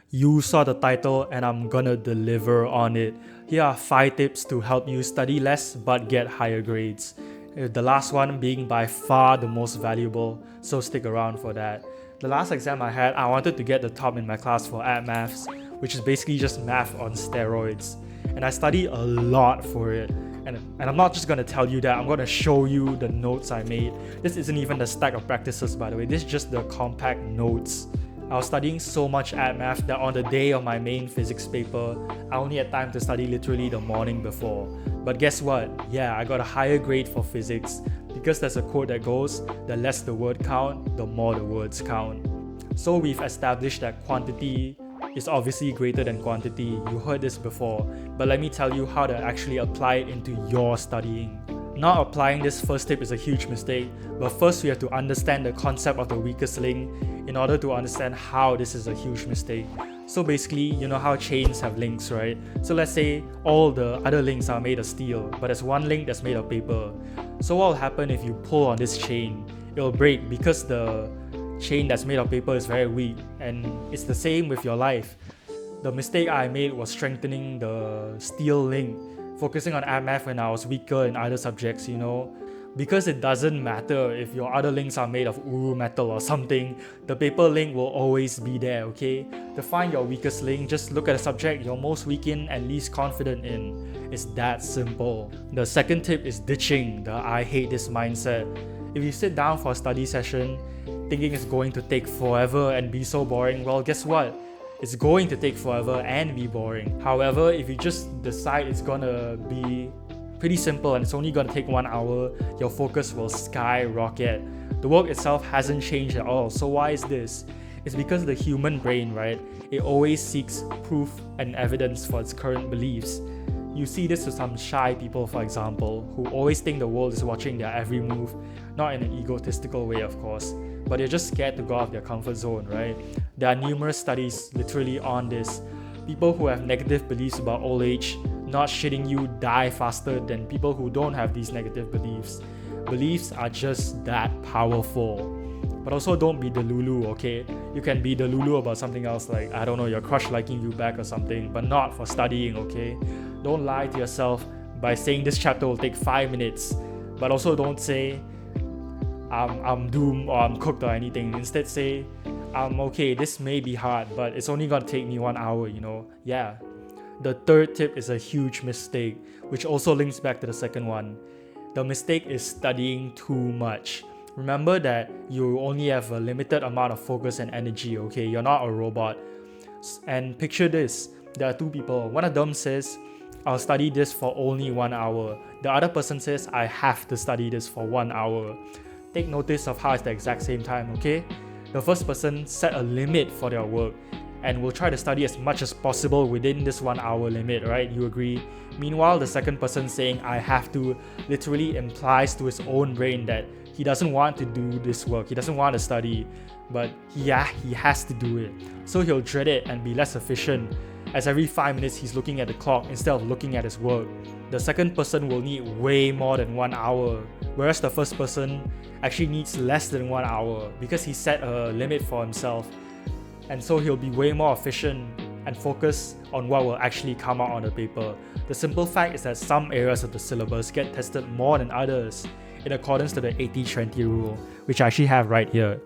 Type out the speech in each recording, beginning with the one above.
You saw the title and I'm gonna deliver on it. Here are 5 tips to help you study less but get higher grades. The last one being by far the most valuable, so stick around for that. The last exam I had, I wanted to get the top in my class for Ad Maths, which is basically just math on steroids. And I studied a lot for it. And I'm not just gonna tell you that, I'm gonna show you the notes I made. This isn't even the stack of practices, by the way, this is just the compact notes. I was studying so much Ad Math that on the day of my main physics paper, I only had time to study literally the morning before. But guess what? Yeah, I got a higher grade for physics because there's a quote that goes, the less the word count, the more the words count. So we've established that quantity is obviously greater than quantity. You heard this before, but let me tell you how to actually apply it into your studying. Not applying this first tip is a huge mistake, but first we have to understand the concept of the weakest link in order to understand how this is a huge mistake. So basically, you know how chains have links, right? So let's say all the other links are made of steel, but there's one link that's made of paper. So what will happen if you pull on this chain? It will break because the chain that's made of paper is very weak, and it's the same with your life. The mistake I made was strengthening the steel link, focusing on Ad Math when I was weaker in other subjects, because it doesn't matter if your other links are made of uru metal or something, the paper link will always be there, okay? To find your weakest link, just look at a subject you're most weak in and least confident in. It's that simple. The second tip is ditching the I hate this mindset. If you sit down for a study session thinking it's going to take forever and be so boring, well, guess what? It's going to take forever and be boring. However, if you just decide it's gonna be pretty simple and it's only gonna take 1 hour, your focus will skyrocket. The work itself hasn't changed at all. So why is this? It's because the human brain, right? It always seeks proof and evidence for its current beliefs. You see this with some shy people, for example, who always think the world is watching their every move, not in an egotistical way, of course, but they're just scared to go out of their comfort zone, right? There are numerous studies literally on this. People who have negative beliefs about old age, not shitting you, die faster than people who don't have these negative beliefs. Beliefs are just that powerful. But also don't be delulu, okay? You can be delulu about something else, like, I don't know, your crush liking you back or something, but not for studying, okay? Don't lie to yourself by saying this chapter will take 5 minutes, but also don't say I'm doomed or I'm cooked or anything. Instead say, okay, this may be hard, but it's only gonna take me 1 hour, Yeah. The third tip is a huge mistake, which also links back to the second one. The mistake is studying too much. Remember that you only have a limited amount of focus and energy, okay? You're not a robot. And picture this, there are 2 people. One of them says, I'll study this for only 1 hour. The other person says, I have to study this for 1 hour. Take notice of how it's the exact same time, okay? The first person set a limit for their work and will try to study as much as possible within this 1 hour limit, right? You agree? Meanwhile, the second person saying I have to literally implies to his own brain that he doesn't want to do this work, he doesn't want to study, but he has to do it. So he'll dread it and be less efficient, as every 5 minutes he's looking at the clock instead of looking at his work. The second person will need way more than 1 hour, whereas the first person actually needs less than 1 hour because he set a limit for himself. And so he'll be way more efficient and focus on what will actually come out on the paper. The simple fact is that some areas of the syllabus get tested more than others in accordance to the 80-20 rule, which I actually have right here.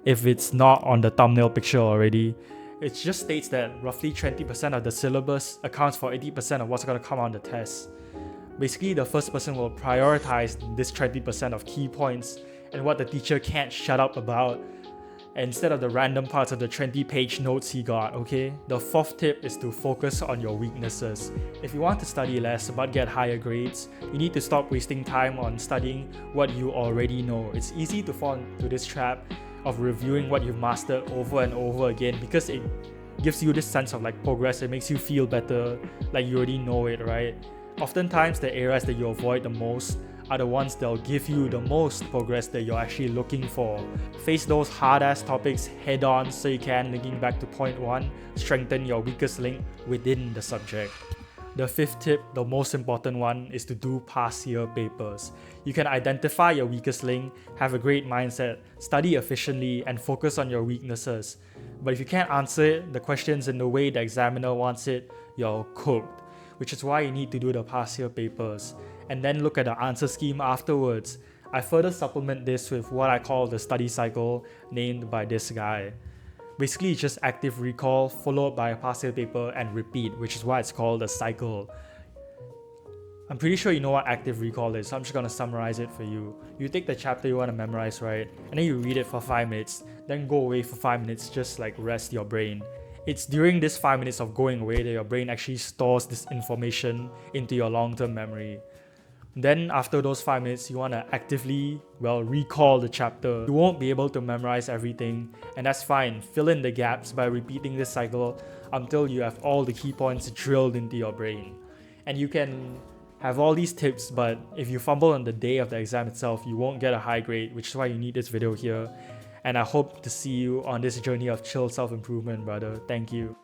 If it's not on the thumbnail picture already, it just states that roughly 20% of the syllabus accounts for 80% of what's going to come on the test. Basically, the first person will prioritize this 20% of key points and what the teacher can't shut up about, instead of the random parts of the 20-page notes he got, okay? The fourth tip is to focus on your weaknesses. If you want to study less but get higher grades, you need to stop wasting time on studying what you already know. It's easy to fall into this trap of reviewing what you've mastered over and over again because it gives you this sense of progress. It makes you feel better, like you already know it, right? Oftentimes, the areas that you avoid the most are the ones that'll give you the most progress that you're actually looking for. Face those hard-ass topics head-on so you can, linking back to point 1, strengthen your weakest link within the subject. The fifth tip, the most important one, is to do past year papers. You can identify your weakest link, have a great mindset, study efficiently, and focus on your weaknesses. But if you can't answer the questions in the way the examiner wants it, you're cooked. Which is why you need to do the past year papers, and then look at the answer scheme afterwards. I further supplement this with what I call the study cycle, named by this guy. Basically, it's just active recall followed by a past year paper and repeat, which is why it's called a cycle. I'm pretty sure you know what active recall is, so I'm just gonna summarize it for you. You take the chapter you want to memorize, right? And then you read it for 5 minutes, then go away for 5 minutes, just like rest your brain. It's during this 5 minutes of going away that your brain actually stores this information into your long-term memory. Then after those 5 minutes, you want to actively, recall the chapter. You won't be able to memorize everything, and that's fine. Fill in the gaps by repeating this cycle until you have all the key points drilled into your brain. And you can have all these tips, but if you fumble on the day of the exam itself, you won't get a high grade, which is why you need this video here. And I hope to see you on this journey of chill self-improvement, brother. Thank you.